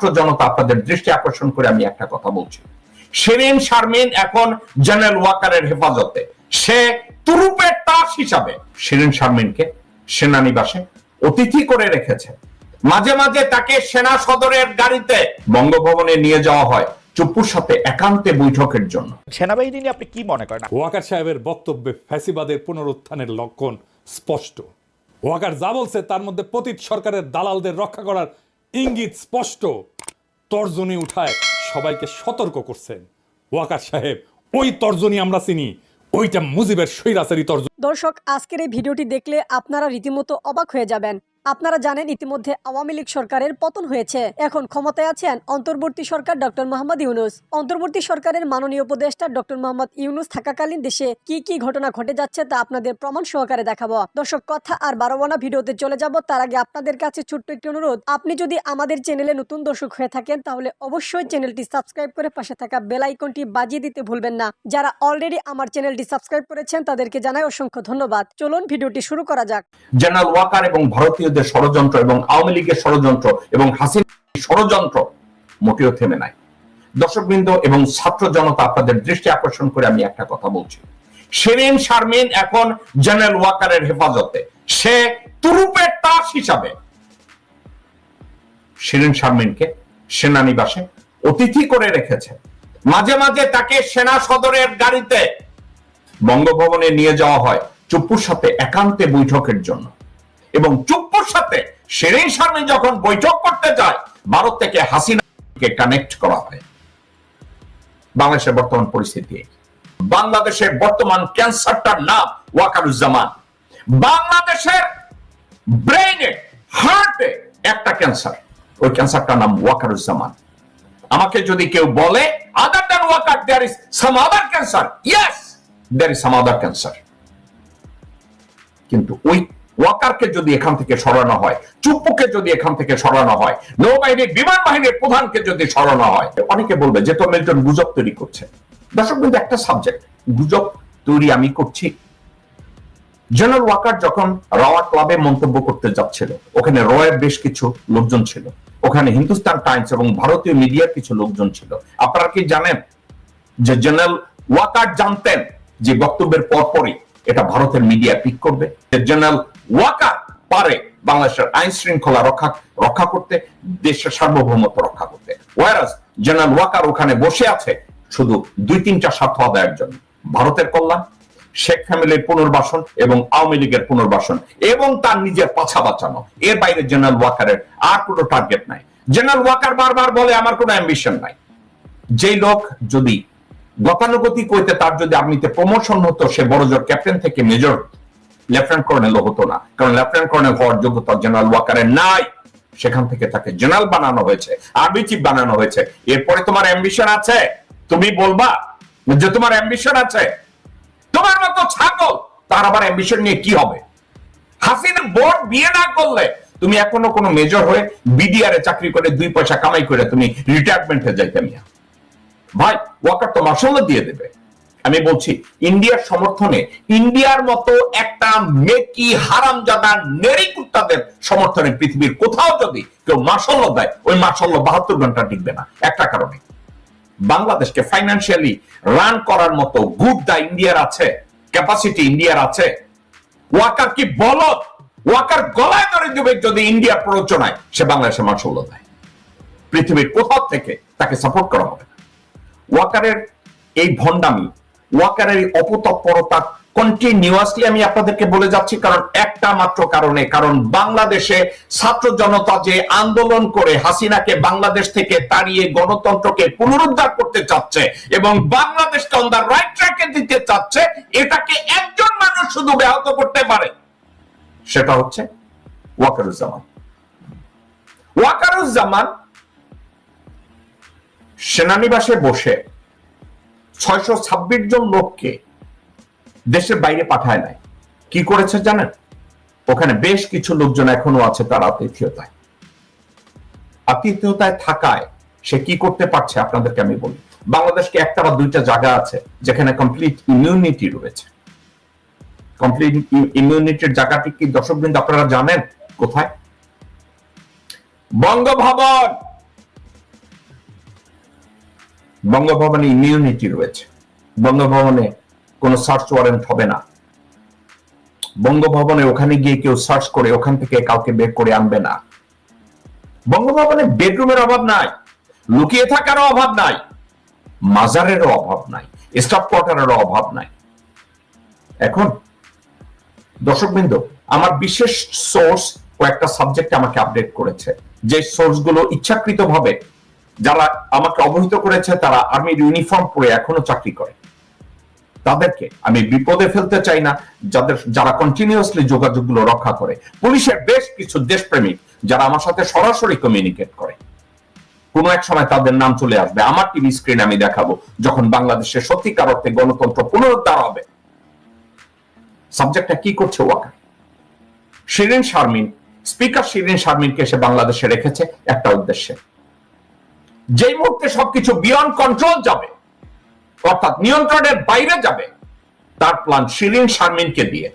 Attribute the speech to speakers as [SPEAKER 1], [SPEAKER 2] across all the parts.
[SPEAKER 1] ছাত্র জনতা আপনাদের দৃষ্টি আকর্ষণ করে আমি একটা কথা বলছি। শিরিন শারমিন এখন জেনারেল ওয়াকারের হেফাজতে। সে তুরুপের তাস হিসাবে শিরিন শারমিনকে সেনানিবাসে অতিথি করে রেখেছে। মাঝে মাঝে তাকে সেনা সদরের গাড়িতে বঙ্গভবনে নিয়ে যাওয়া হয় চুপ্পুর সাথে একান্তে বৈঠকের জন্য।
[SPEAKER 2] সেনাবাহিনী নিয়ে আপনি কি মনে করেন?
[SPEAKER 3] ওয়াকার সাহেবের বক্তব্যে ফ্যাসিবাদের পুনরুত্থানের লক্ষণ স্পষ্ট। ওয়াকার যা বলছে তার মধ্যে পতিত সরকারের দালালদের রক্ষা করার ইঙ্গিত স্পষ্ট। তর্জনী উঠায় সবাইকে সতর্ক করছেন ওয়াকার সাহেব। ওই তর্জনী আমরা চিনি, ওইটা মুজিবের স্বৈরাচারী তর্জনী।
[SPEAKER 4] দর্শক, আজকের এই ভিডিওটি দেখলে আপনারা রীতিমতো অবাক হয়ে যাবেন। আপনারা জানেন ইতিমধ্যে আওয়ামী লীগ সরকারের পতন হয়েছে। এখন ক্ষমতায় আছেন অন্তর্বর্তী সরকার ডক্টর মোহাম্মদ ইউনূস। অন্তর্বর্তী সরকারের মাননীয় উপদেষ্টা ডক্টর মোহাম্মদ ইউনূস থাকাকালীন দেশে কি কি ঘটনা ঘটে যাচ্ছে তা আপনাদের প্রমাণ সহকারে দেখাবো। দর্শক, কথা আর বাড়াবো না, ভিডিওতে চলে যাব। তার আগে আপনাদের কাছে ছোট্ট একটি অনুরোধ, আপনি যদি আমাদের চ্যানেলে নতুন দর্শক হয়ে থাকেন তাহলে অবশ্যই চ্যানেলটি সাবস্ক্রাইব করে পাশে থাকা বেল আইকনটি বাজিয়ে দিতে ভুলবেন না। যারা অলরেডি আমার চ্যানেলটি সাবস্ক্রাইব করেছেন তাদেরকে জানাই অসংখ্য ধন্যবাদ। চলুন ভিডিওটি শুরু করা যাক।
[SPEAKER 1] জেনারেল ওয়াকার এবং ভারতীয়দের ষড়যন্ত্র এবং আওয়ামী লীগের ষড়যন্ত্র এবং হাসিনার ষড়যন্ত্র মোটেও থেমে নাই। দর্শকবৃন্দ এবং ছাত্র জনতা আপনাদের দৃষ্টি আকর্ষণ করে আমি একটা কথা বলছি। শিরিন শারমিন এখন জেনারেল ওয়াকারের হেফাজতে। সে তুরুপের তাস হিসাবে শিরিন শারমিনকে সেনানিবাসে অতিথি করে রেখেছে। মাঝে মাঝে তাকে সেনা সদরের গাড়িতে বঙ্গভবনে নিয়ে যাওয়া হয় চুপ্পুর সাথে একান্তে বৈঠকের জন্য। এবং চুপ্পুর সাথে শিরিন শারমিন যখন বৈঠক করতে যায়, ভারত থেকে হাসিনাকে কানেক্ট করা হয়। বাংলাদেশের বর্তমান পরিস্থিতি, বাংলাদেশের বর্তমান ক্যান্সারটার নাম ওয়াকারুজ্জামান। বাংলাদেশের ব্রেইনে, হার্টে একটা ক্যান্সার, ওই ক্যান্সারটার নাম ওয়াকারুজ্জামান। আমাকে যদি কেউ বলে other than Waker there is some other cancer, yes there is some other cancer. কিন্তু ওই ওয়াকারকে যদি এখান থেকে সরানো হয়, চুপ্পুকে যদি এখান থেকে সরানো হয়, নৌবাহিনীর বিমান বাহিনীর প্রধানকে যদি সরানো হয়, অনেকে বলবে যে তো মিল্টন গুজব তৈরি করছে। দর্শক কিন্তু একটা সাবজেক্ট, গুজব তৈরি আমি করছি। জেনারেল ওয়াকার যখন রাওয়া ক্লাবে মন্তব্য করতে যাচ্ছিল, ওখানে রয়ের বেশ কিছু লোকজন ছিল, ওখানে হিন্দুস্তান টাইমস এবং ভারতীয় মিডিয়ার কিছু লোকজন ছিল। আপনারা কি জানেন যে জেনারেল ওয়াকার জানতেন যে বক্তব্যের পরপরই এটা ভারতের মিডিয়া পিক করবে? জেনারেল ওয়াকার পারে বাংলাদেশের আইন শৃঙ্খলা রক্ষা করতে, দেশের সার্বভৌমত্ব রক্ষা করতে। ওয়ারাস জেনারেল ওয়াকার ওখানে বসে আছে শুধু 2-3টা স্বার্থ আদায়ের জন্য, ভারতের কল্যাণ, শেখ ফ্যামিলির পুনর্বাসন এবং আওয়ামী লীগের পুনর্বাসন এবং তার নিজের পাছা বাঁচানো। এর বাইরে জেনারেল ওয়াকারের আর কোনো টার্গেট নাই। জেনারেল ওয়াকার বারবার বলে আমার কোনো অ্যাম্বিশন নাই। যেই লোক যদি গতানুগতিক হইতে তার যদি আর্মিতে প্রমোশন হতো, সে বড়জোর ক্যাপ্টেন থেকে মেজর লেফটেন্যান্ট কর্নেলও হতো না, কারণ লেফটেন্যান্ট কর্নেল হওয়ার যোগ্যতা জেনারেল ওয়াকারের নাই। সেখান থেকে তাকে জেনারেল বানানো হয়েছে, আর্মি চিফ বানানো হয়েছে। এরপরে তোমার অ্যাম্বিশন আছে, তুমি বলবা যে তোমার অ্যাম্বিশন আছে। তোমার মতো ছাগল তার আবার অ্যাম্বিশন নিয়ে কি হবে? হাসিনা বোর্ড বিয়ে না করলে তুমি এখনো কোনো মেজর হয়ে বিডিআর এ চাকরি করে 2 পয়সা কামাই করে তুমি রিটায়ারমেন্টে যাইতে মিয়া। ভাই, ওয়াকার তো মার্শাল্লাহ দিয়ে দেবে। আমি বলছি ইন্ডিয়ার সমর্থনে, ইন্ডিয়ার মতো একটা মেকি হারামজাদা নেরি কুত্তাদের সমর্থনে পৃথিবীর কোথাও যদি কেউ মার্শাল্লাহ দেয়, ওই মার্শাল্লাহ 72 ঘন্টা টিকবে না। একটা কারণে, বাংলাদেশকে ফাইন্যান্সিয়ালি রান করার মতো গুড দা ইন্ডিয়ার আছে, ক্যাপাসিটি ইন্ডিয়ার আছে। ওয়াকার কি বলদ? ওয়াকার গলায় ধরে দেবে যদি ইন্ডিয়ার প্ররোচনায় সে বাংলাদেশে মার্শাল্লাহ দেয়। পৃথিবীর কোথাও থেকে তাকে সাপোর্ট করা হবে। ওয়াকারের এই ভণ্ডামি, ওয়াকারের এই অপতৎপরতা কন্টিনিউয়াসলি আমি আপনাদেরকে বলে যাচ্ছি, কারণ একটা মাত্র কারণে, কারণ বাংলাদেশে ছাত্র জনতা যে আন্দোলন করে হাসিনাকে বাংলাদেশ থেকে তাড়িয়ে গণতন্ত্রকে পুনরুদ্ধার করতে চাচ্ছে এবং বাংলাদেশকে অন দা রাইট ট্র্যাকে দিতে চাচ্ছে, এটাকে একজন মানুষ শুধু ব্যাহত করতে পারে, সেটা হচ্ছে ওয়াকারুজ্জামান। ওয়াকারুজ্জামান সেনানিবাসে বসে 626 জন লোককে দেশের বাইরে পাঠায় নাই। কি করেছে জানেন? ওখানে বেশ কিছু লোকজন এখনো আছে তার আতিথেয়তায় থাকায় সে কি করতে পারছে আপনাদেরকে আমি বলি। বাংলাদেশকে একটা বা দুইটা জায়গা আছে যেখানে কমপ্লিট ইমিউনিটি রয়েছে। কমপ্লিট ইমিউনিটির জায়গাটি কি দর্শকবৃন্দ আপনারা জানেন কোথায়? বঙ্গভবন, বঙ্গভবনে ইমিউনিটি রয়েছে, বঙ্গভবনে কোনো সার্চ ওয়ারেন্ট হবে না, বঙ্গভবনে ওখানে গিয়ে কেউ সার্চ করে ওখান থেকে কাউকে বের করে আনবে না। বঙ্গভবনে বেডরুমের অভাব নাই, লুকিয়ে থাকারও অভাব নাই, মাজারেরও অভাব নাই, স্টাফ কোয়ার্টারেরও অভাব নাই। এখন দর্শকবৃন্দ, আমার বিশেষ সোর্স কয়েকটা সাবজেক্ট আমাকে আপডেট করেছে, যে সোর্স গুলো ইচ্ছাকৃতভাবে যারা আমাকে অবহিত করেছে তারা আর্মির ইউনিফর্ম পরে এখনো চাকরি করে, তাদেরকে আমি বিপদে ফেলতে চাই না। যারা কন্টিনিউয়াসলি যোগাযোগগুলো রক্ষা করে, পুলিশের বেশ কিছু দেশপ্রেমিক যারা আমার সাথে সরাসরি কমিউনিকেট করে, কোন এক সময় তাদের নাম চলে আসবে আমার টিভি স্ক্রিনে, আমি দেখাবো যখন বাংলাদেশে সত্যিকার অর্থে গণতন্ত্র পুনরুদ্ধার হবে। সাবজেক্টটা কি করছে ওয়াকার? শিরিন শারমিন, স্পিকার শিরিন শারমিনকে এসে বাংলাদেশে রেখেছে একটা উদ্দেশ্যে, যেই মুহূর্তে সবকিছু বিয়ন্ড কন্ট্রোল যাবে, অর্থাৎ নিয়ন্ত্রণের বাইরে যাবে, তার প্ল্যান শিরিন শারমিনকে দিয়ে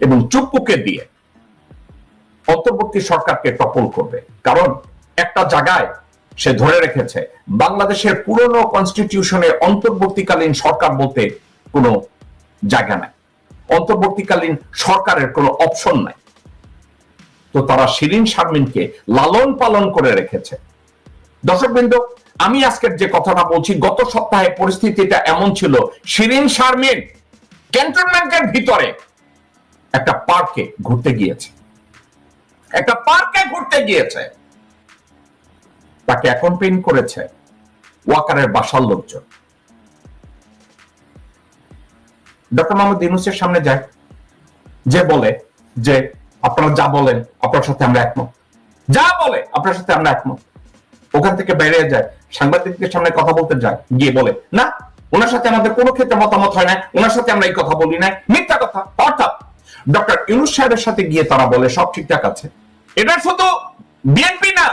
[SPEAKER 1] এবং চুপ্পুকে দিয়ে অন্তর্বর্তী সরকারকে টপল করবে। কারণ একটা জায়গায় সে ধরে রেখেছে, বাংলাদেশের পুরনো কনস্টিটিউশনে অন্তর্বর্তীকালীন সরকার বলতে কোনো জায়গা নাই, অন্তর্বর্তীকালীন সরকারের কোনো অপশন নাই। তো তারা শিরিন শারমিনকে লালন পালন করে রেখেছে। দর্শকবৃন্দ, আমি আজকের যে কথাটা বলছি, গত সপ্তাহে পরিস্থিতিটা এমন ছিল, শিরিন শারমিন ক্যান্টনমেন্টের ভিতরে একটা পার্কে ঘুরতে গিয়েছে, তাকে অ্যাকম্পেইন করেছে ওয়াকারের বাসার লোকজন। ডক্টর মোহাম্মদ ইউনূসের সামনে যায়, যে বলে যে আপনারা যা বলেন আপনার সাথে আমরা একমত, যা বলে আপনার সাথে আমরা একমত। ওখান থেকে বেরিয়ে যায়, সাংবাদিকদের সামনে কথা বলতে যায়, গিয়ে বলে না, ওনার সাথে আমাদের কোনো ক্ষেত্রে মতামত হয় না, ওনার সাথে আমরা এই কথা বলি না, মিথ্যা কথা। অর্থাৎ ডক্টর ইউনূস সাহেবের সাথে গিয়ে তারা বলে সব ঠিকঠাক আছে। এটা শুধু বিএনপি না,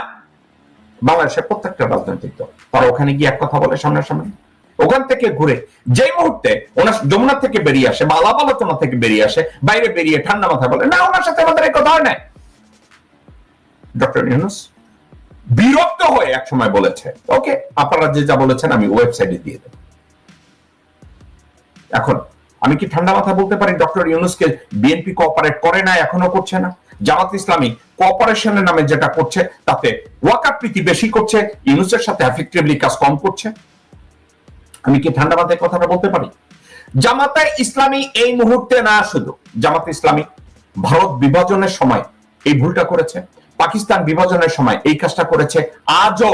[SPEAKER 1] বাংলাদেশের প্রত্যেকটা রাজনৈতিক দল তারা ওখানে গিয়ে এক কথা বলে সামনাসামনি। ওখান থেকে ঘুরে যেই মুহূর্তে ওনার যমুনা থেকে বেরিয়ে আসে বা আলাপ আলোচনা থেকে বেরিয়ে আসে, বাইরে বেরিয়ে ঠান্ডা মাথায় বলে না, ওনার সাথে আমাদের এই কথা হয় না। ডক্টর ইউনূস বিরক্ত হয়ে এক সময় বলেছে, ওকে, আপনারা যে যা বলেছেন আমি ওয়েবসাইটে দিয়ে দেব। এখন আমি কি ঠান্ডা মাথায় বলতে পারি ডক্টর ইউনূসকে বিএনপি কোঅপারেট করে না, এখনো করছে না? জামাত ইসলামী কোঅপারেশনের নামে যেটা করছে তাতে ওয়াকার প্রীতি বেশি করছে, ইউনূসের সাথে এফেক্টিভলি কাজ কম করছে। আমি কি ঠান্ডা মাথায় কথাটা বলতে পারি? জামাতে ইসলামী এই মুহূর্তে না, শুধু জামাতে ইসলামী ভারত বিভাজনের সময় এই ভুলটা করেছে, পাকিস্তান বিভাজনের সময় এই কাজটা করেছে, আজও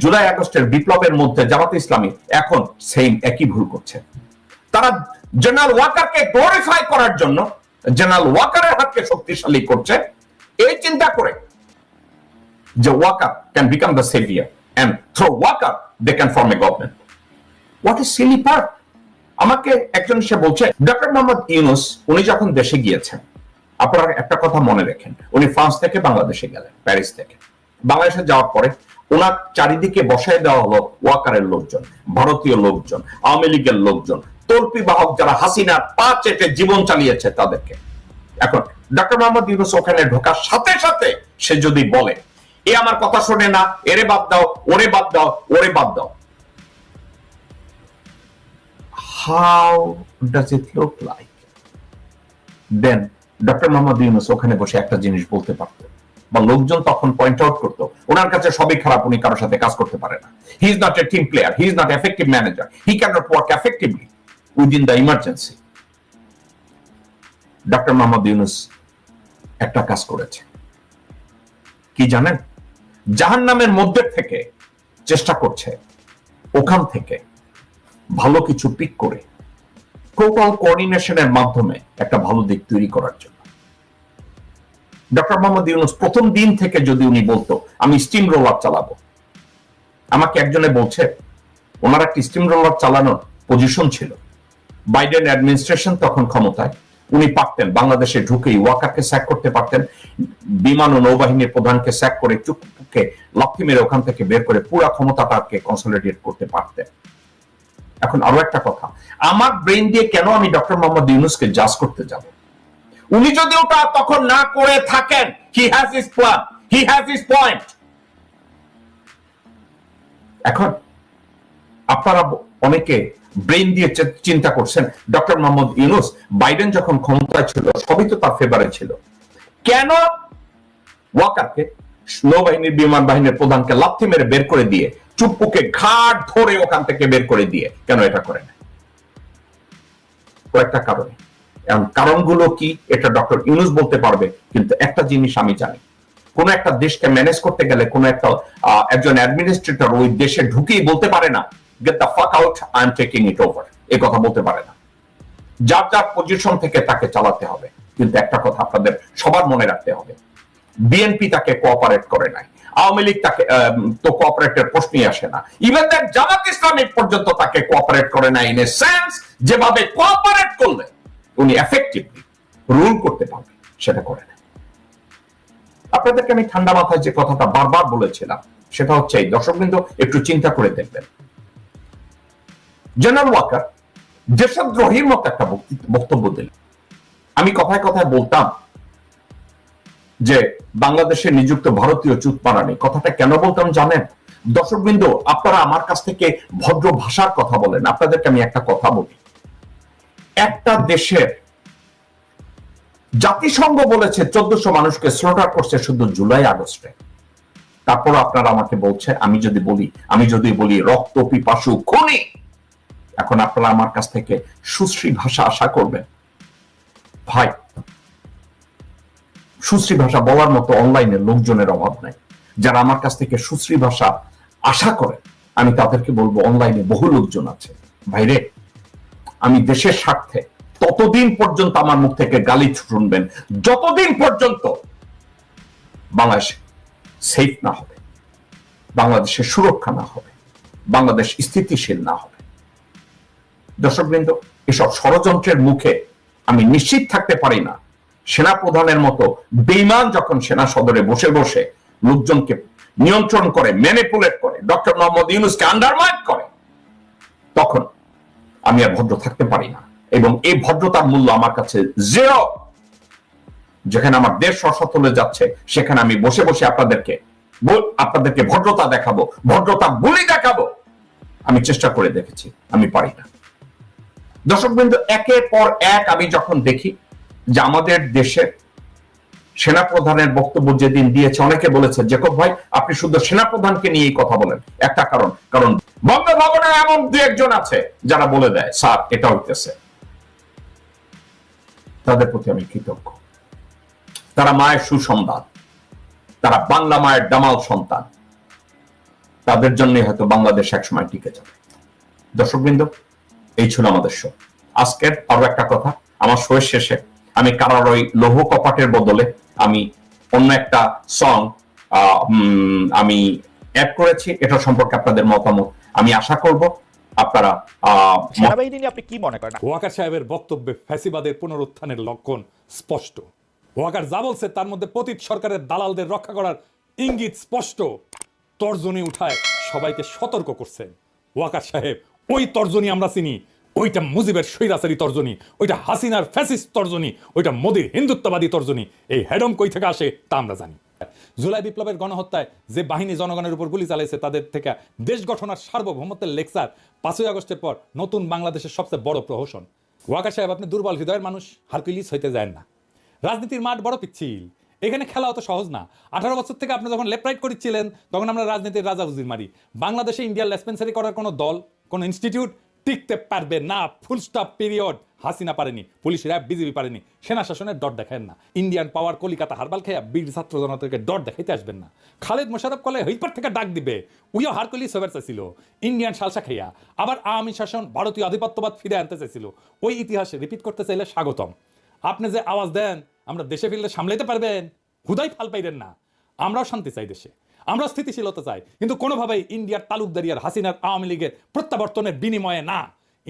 [SPEAKER 1] জুলাই আগস্টের বিপ্লবের মধ্যে জামাতে ইসলামী এখন সেম একই ভুল করছে। তারা জেনারেল ওয়াকারকে গ্লোরিফাই করার জন্য জেনারেল ওয়াকারের হাতকে শক্তিশালী করছে, এই চিন্তা করে যে Waker can become the saviour and through Waker they can form a government. What is silly part? আমাকে একজন সে বলছে, ডক্টর মোহাম্মদ ইউনূস উনি যখন দেশে গিয়েছেন, আপনারা একটা কথা মনে রাখেন, উনি ফ্রান্স থেকে বাংলাদেশে গেলেন, প্যারিস থেকে বাংলাদেশে যাওয়ার পরে ওনার চারিদিকে বসায় দেওয়া হলো ওয়াকারের লোকজন, ভারতীয় লোকজন, আওয়ামী লীগের লোকজন, তল্পি বাহক যারা হাসিনার পা চেটে জীবন চালিয়েছে তাদেরকে। এখন ডক্টর মোহাম্মদ ইউনূস ওখানে ঢোকার সাথে সাথে সে যদি বলে এ আমার কথা শোনে না, এরে বাদ দাও, ওরে বাদ দাও, ওরে বাদ দাও, how does it look like? Then doctor Mohammad Yunus ওখানে বসে একটা জিনিস বলতে পারত, বা লোকজন তখন পয়েন্ট আউট করতো ওনার কাছে সবই খারাপ, উনি কারোর সাথে কাজ করতে পারে না, he is not a team player, he is not effective manager, he can not work effectively within the emergency. Doctor Mohammad Yunus একটা কাজ করেছে, কি জানেন? জাহান্নামের মধ্যে থেকে চেষ্টা করছে ওখান থেকে ভালো কিছু পিক করে টোটাল কোঅর্ডিনেশনের মাধ্যমে একটা ভালো দিক তৈরি করার জন্য। ডক্টর মোহাম্মদ ইউনূস প্রথম দিন থেকে যদি উনি বলতো আমি স্টিম রোলার চালাবো, আমাকে একজনে বলছে ওনার একটা স্টিম রোলার চালানোর পজিশন ছিল, বাইডেন অ্যাডমিনিস্ট্রেশন তখন ক্ষমতায়, উনি পারতেন বাংলাদেশে ঢুকেই ওয়াকারকে স্যাক করতে পারতেন, বিমান ও নৌবাহিনীর প্রধানকে স্যাক করে চুপকে লাথি মেরে ওখান থেকে বের করে পুরো ক্ষমতাটাকে কনসলিডেট করতে পারতেন। এখন আরো একটা কথা, আমার ব্রেন দিয়ে কেন আমি ডক্টর মোহাম্মদ ইউনূসকে জাজ করতে যাব? উনি যদি ওটা তখন না করে থাকেন, he has his plan, he has his point. এখন আপনারা অনেকে ব্রেন দিয়ে চিন্তা করছেন ডক্টর মোহাম্মদ ইউনূস বাইডেন যখন ক্ষমতায় ছিল সবই তো তার ফেভারে ছিল, কেন ওয়াকারকে নৌবাহিনীর বিমান বাহিনীর প্রধানকে লাথি মেরে বের করে দিয়ে চুপ্পুকে ঘাট ধরে ওখান থেকে বের করে দিয়ে কেন এটা করে না? কয়েকটা কারণে। এখন কারণগুলো কি এটা ডক্টর ইউনূস বলতে পারবে, কিন্তু একটা জিনিস আমি জানি, কোন একটা দেশকে ম্যানেজ করতে গেলে কোন একটা একজন অ্যাডমিনিস্ট্রেটর ওই দেশে ঢুকেই বলতে পারে না get the fuck out, I am taking it over, এই কথা বলতে পারে না। যার যার পজিশন থেকে তাকে চালাতে হবে। কিন্তু একটা কথা আপনাদের সবার মনে রাখতে হবে, বিএনপি তাকে কোঅপারেট করে নাই, আওয়ামী লীগ তাকে তো কোঅপারেটের প্রশ্নই আসে না, ইভেন দ্যাট জামাত ইসলামী পর্যন্ত তাকে কোঅপারেট করে নাই ইন এ সেন্স যেভাবে কোঅপারেট করলে উনি এফেক্টিভলি রুল করতে পারবে সেটা করে না। আপনাদেরকে আমি ঠান্ডা মাথায় যে কথাটা বারবার বলেছিলাম সেটা হচ্ছে এই, দর্শকবৃন্দ একটু চিন্তা করে দেখবেন, জেনারেল ওয়াকার দেশদ্রোহীর মতো একটা বক্তব্য দিল। আমি কথায় কথায় বলতাম যে বাংলাদেশে নিযুক্ত ভারতীয় চুতমারানি, কথাটা কেন বলতাম জানেন? দর্শকবৃন্দ, আপনারা আমার কাছ থেকে ভদ্র ভাষার কথা বলেন, আপনাদেরকে আমি একটা কথা বলি, একটা দেশের জাতিসংঘ বলেছে 1400 মানুষকে স্লটার করছে শুধু জুলাই আগস্টে, তারপর আপনারা আমাকে বলছে আমি যদি বলি রক্ত পিপাসু খুনি, এখন আপনারা আমার কাছ থেকে সুশ্রী ভাষা আশা করবেন? ভাই, সুশ্রী ভাষা বলার মতো অনলাইনে লোকজনের অভাব নাই। যারা আমার কাছ থেকে সুশ্রী ভাষা আশা করে আমি তাদেরকে বলবো অনলাইনে বহু লোকজন আছে। ভাইরে, আমি দেশের স্বার্থে ততদিন পর্যন্ত আমার মুখ থেকে গালি শুনবেন যতদিন পর্যন্ত বাংলাদেশ সেফ না হবে, বাংলাদেশের সুরক্ষা না হবে, বাংলাদেশ স্থিতিশীল না হবে। দর্শকবৃন্দ, এসব ষড়যন্ত্রের মুখে আমি নিশ্চিত থাকতে পারি না সেনা প্রধানের মতো বেঈমান যখন সেনা সদরে বসে বসে লোকজনকে নিয়ন্ত্রণ করে, ম্যানিপুলেট করে, ডক্টর মোহাম্মদ ইউনূসকে আন্ডারমাইন করে, তখন আমি আর ভদ্র থাকতে পারি না। এবং এই ভদ্রতার মূল্য আমার কাছে জিরো। যেখানে আমার দেশ রসাতলে যাচ্ছে সেখানে আমি বসে বসে আপনাদেরকে ভদ্রতা দেখাবো, ভদ্রতা বলি দেখাবো, আমি চেষ্টা করে দেখেছি, আমি পারি না। দর্শকবৃন্দ, একের পর এক আমি যখন দেখি যে আমাদের দেশের সেনাপ্রধানের বক্তব্য যেদিন দিয়েছে, অনেকে বলেছে জেকব ভাই আপনি শুধু সেনাপ্রধানকে নিয়েই কথা বলেন, একটা কারণ বঙ্গভবনে এমন দু একজন আছে যারা বলে দেয় স্যার এটা হইতেছে। তাদের প্রতি আমি কৃতজ্ঞ। তারা মায়ের সুসন্তান, তারা বাংলা মায়ের দামাল সন্তান, তাদের জন্য হয়তো বাংলাদেশ একসময় টিকে যাবে। দর্শকবৃন্দ, এই ছিল আমাদের শো। আজকের আরো একটা কথা, আমার শোয়ের শেষে আমি কারার ওই লৌহ কপাটের বদলে আমি অন্য একটা সং আমি অ্যাড করেছি, এটা সম্পর্কে আপনাদের মতামত আমি আশা করব আপনারা।
[SPEAKER 2] সেনাবাহিনী নিয়ে আপনি কি মনে করেন?
[SPEAKER 3] ওয়াকার সাহেবের বক্তব্যে ফ্যাসিবাদের পুনরুত্থানের লক্ষণ স্পষ্ট। ওয়াকার যা বলছে তার মধ্যে পতিত সরকারের দালালদের রক্ষা করার ইঙ্গিত স্পষ্ট। তর্জনী উঠায় সবাইকে সতর্ক করছেন ওয়াকার সাহেব। ওই তর্জনী আমরা চিনি, ওইটা মুজিবের স্বৈরাচারী তর্জনী, ওইটা হাসিনার ফ্যাসিস্ট তর্জনী, ওইটা মোদির হিন্দুত্ববাদী তর্জনী। এই হেডম কই থেকে আসে তা আমরা জানি। জুলাই বিপ্লবের গণহত্যায় যে বাহিনী জনগণের উপর গুলি চালাইছে তাদের থেকে দেশ গঠনের সার্বভৌমত্বের লেকচার 5ই আগস্টের পর নতুন বাংলাদেশের সবচেয়ে বড় প্রহসন। ওয়াকার সাহেব, আপনি দুর্বল হৃদয়ের মানুষ, হারকুলিস হইতে যায় না। রাজনীতির মাঠ বড় পিচ্ছিল, এখানে খেলা অত সহজ না। 18 বছর থেকে আপনি যখন লেফট রাইট করেছিলেন তখন আমরা রাজনীতির রাজা উজির মারি। বাংলাদেশে ইন্ডিয়ান লেসপেন্সারি করার কোনো দল, কোনো ইনস্টিটিউট টিকতে পারবে না। Full stop, period. হাসিনা পারেনি, পুলিশ র্যাব বিজেপি পারেনি, সেনা শাসনের ডট দেখায় না। ইন্ডিয়ান পাওয়ার কলিকাতা হারবাল খেয়া বীর ছাত্র জনতাকে ডট দেখাইতে আসবেন না। খালেদ মোশাররফ কলে হইপার থেকে ডাক দিবে, উইও হারকুলিস হবার চাইছিল। ইন্ডিয়ান সালসা খেয়া আবার আওয়ামী শাসন, ভারতীয় আধিপত্যবাদ ফিরে আনতে চাইছিল। ওই ইতিহাসে রিপিট করতে চাইলে স্বাগতম। আপনি যে আওয়াজ দেন আমরা দেশে ফিরলে সামলাইতে পারবেন, হুদাই ফাল পাইবেন না। আমরাও শান্তি চাই দেশে, আমরা স্থিতিশীলতা চাই, কিন্তু কোনোভাবেই ইন্ডিয়ার তালুকদারি আর হাসিনার আওয়ামী লীগের প্রত্যাবর্তনের বিনিময়ে না।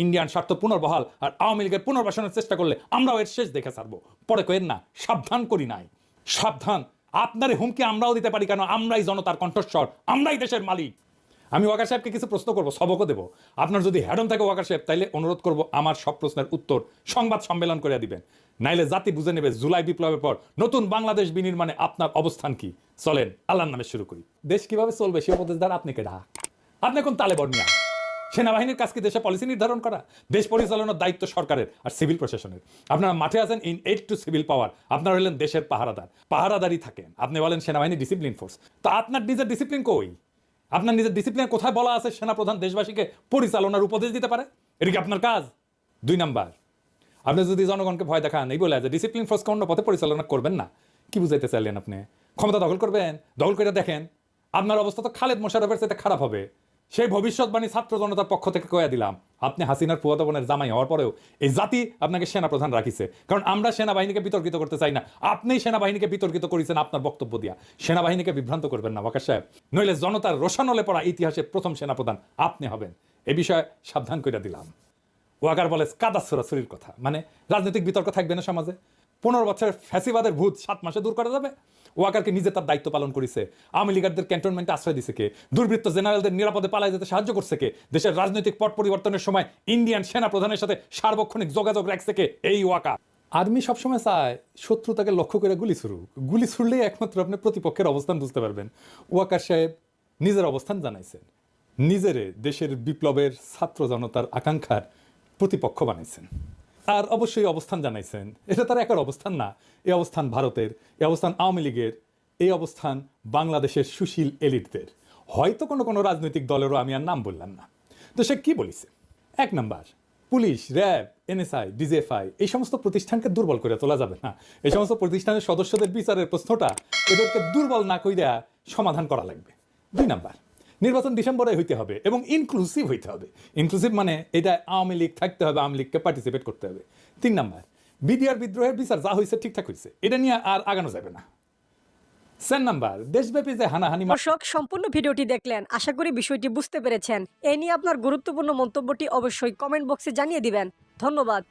[SPEAKER 3] ইন্ডিয়ান স্বার্থ পুনর্বহাল আর আওয়ামী লীগের পুনর্বাসনের চেষ্টা করলে আমরাও এর শেষ দেখে ছাড়বো। পরে কইেন না সাবধান করি নাই। সাবধান, আপনার হুমকি আমরাও দিতে পারি, কেন আমরাই জনতার কণ্ঠস্বর, আমরাই দেশের মালিক। আমি ওয়াকার সাহেবকে কিছু প্রশ্ন করবো, সবকও দেবো। আপনার যদি হ্যাডম থাকে ওয়াকার সাহেব, তাইলে অনুরোধ করবো আমার সব প্রশ্নের উত্তর সংবাদ সম্মেলন করে দিবেন, নাইলে জাতি বুঝে নেবে জুলাই বিপ্লবের পর নতুন বাংলাদেশ বিনির্মাণে আপনার অবস্থান কি। চলেন আল্লাহর নামে শুরু করি। দেশ কিভাবে চলবে সে উপদেশ দেন আপনি কেডা? আপনি কোন তালে বর্ণিয়া? সেনাবাহিনীর কাজ কি দেশে পলিসি নির্ধারণ করা? দেশ পরিচালনার দায়িত্ব সরকারের আর সিভিল প্রশাসনের। আপনারা মাঠে আছেন ইন এইড টু সিভিল পাওয়ার, আপনারা হলেন দেশের পাহারাদার, পাহারাদারই থাকেন। আপনি বলেন সেনাবাহিনী ডিসিপ্লিন ফোর্স, তো আপনার নিজের ডিসিপ্লিন কই? আপনার নিজের ডিসিপ্লিন কোথায় বলা আছে সেনাপ্রধান দেশবাসীকে পরিচালনার উপদেশ দিতে পারে? এটা কি আপনার কাজ? 2 নাম্বার, আপনি যদি জনগণকে ভয় দেখান এই বলে যে ডিসিপ্লিন ফোর্সকে অন্য পথে পরিচালনা করবেন না, কি বুঝাইতে চাইলেন আপনি? ক্ষমতা দখল করবেন? দখল করে দেখেন, আপনার অবস্থা তো খালেদ মোশাররফের সাথে খারাপ হবে। সেই ভবিষ্যৎবাণী ছাত্র জনতার পক্ষ থেকে কয়ে দিলাম। আপনি হাসিনার ফুয়াতো বোনের জামাই হওয়ার পরেও এই জাতি আপনাকে সেনাপ্রধান রাখিছে, কারণ আমরা সেনাবাহিনীকে বিতর্কিত করতে চাই না। আপনিই সেনাবাহিনীকে বিতর্কিত করেছেন আপনার বক্তব্য দিয়া। সেনাবাহিনীকে বিভ্রান্ত করবেন না ওয়াকার সাহেব, নইলে জনতার রোশানলে পড়া ইতিহাসের প্রথম সেনাপ্রধান আপনি হবেন। এ বিষয়ে সাবধান করে দিলাম। ওয়াকার বলে কাদা ছোড়াছুরির কথা, মানে রাজনৈতিক বিতর্ক থাকবে না সমাজে। 15 বছরের ফ্যাসিবাদের ভূত 7 মাসে দূর করা যাবে? ওয়াকারকে নিজে তার দায়িত্ব পালন করেছে। আওয়ামী লীগারদের ক্যান্টনমেন্টে আশ্রয় দিছে কে? দুর্বৃত্ত জেনারেলদের নিরাপদে পালায় যেতে সাহায্য করছে কে? দেশের রাজনৈতিক পট পরিবর্তনের সময় ইন্ডিয়ান সেনা প্রধানের সাথে সার্বক্ষণিক যোগাযোগ রাখছে কে? এই ওয়াকার। আর্মি সবসময় চায় শত্রু তাকে লক্ষ্য করে গুলি ছুড়ুক, গুলি ছুড়লেই একমাত্র আপনি প্রতিপক্ষের অবস্থান বুঝতে পারবেন। ওয়াকার সাহেব নিজের অবস্থান জানাইছেন, নিজেরে দেশের বিপ্লবের ছাত্র জনতার আকাঙ্ক্ষার প্রতিপক্ষ বানাইছেন, আর অবশ্যই অবস্থান জানাইছেন। এটা তার একার অবস্থান না, এই অবস্থান ভারতের, এই অবস্থান আওয়ামী লীগের, এই অবস্থান বাংলাদেশের সুশীল এলিটদের, হয়তো কোনো কোনো রাজনৈতিক দলেরও আমি আর নাম বললাম না। তো সে কি বলিছে? 1 number, police, RAB, NSI, DGFI এই সমস্ত প্রতিষ্ঠানকে দুর্বল করে তোলা যাবে না। এই সমস্ত প্রতিষ্ঠানের সদস্যদের বিচারের প্রশ্নটা এদেরকে দুর্বল না কইরা সমাধান করা লাগবে। 2 নাম্বার, নির্বাচন ডিসেম্বরে হইতে হবে এবং ইনক্লুসিভ হইতে হবে। ইনক্লুসিভ মানে এটা আওয়ামী লীগ থাকতে হবে, আওয়ামী লীগকে পার্টিসিপেট করতে হবে। 3 নাম্বার, বিডিআর বিদ্রোহের বিচার যা হয়েছে ঠিকঠাক হয়েছে, এটা নিয়ে আর আগানো যাবে না। 4 নাম্বার, দেশব্যাপী যে হানাহানি।
[SPEAKER 4] দর্শক, সম্পূর্ণ ভিডিওটি দেখলেন, আশা করি বিষয়টি বুঝতে পেরেছেন। এই নিয়ে আপনার গুরুত্বপূর্ণ মন্তব্যটি অবশ্যই কমেন্ট বক্সে জানিয়ে দিবেন। ধন্যবাদ।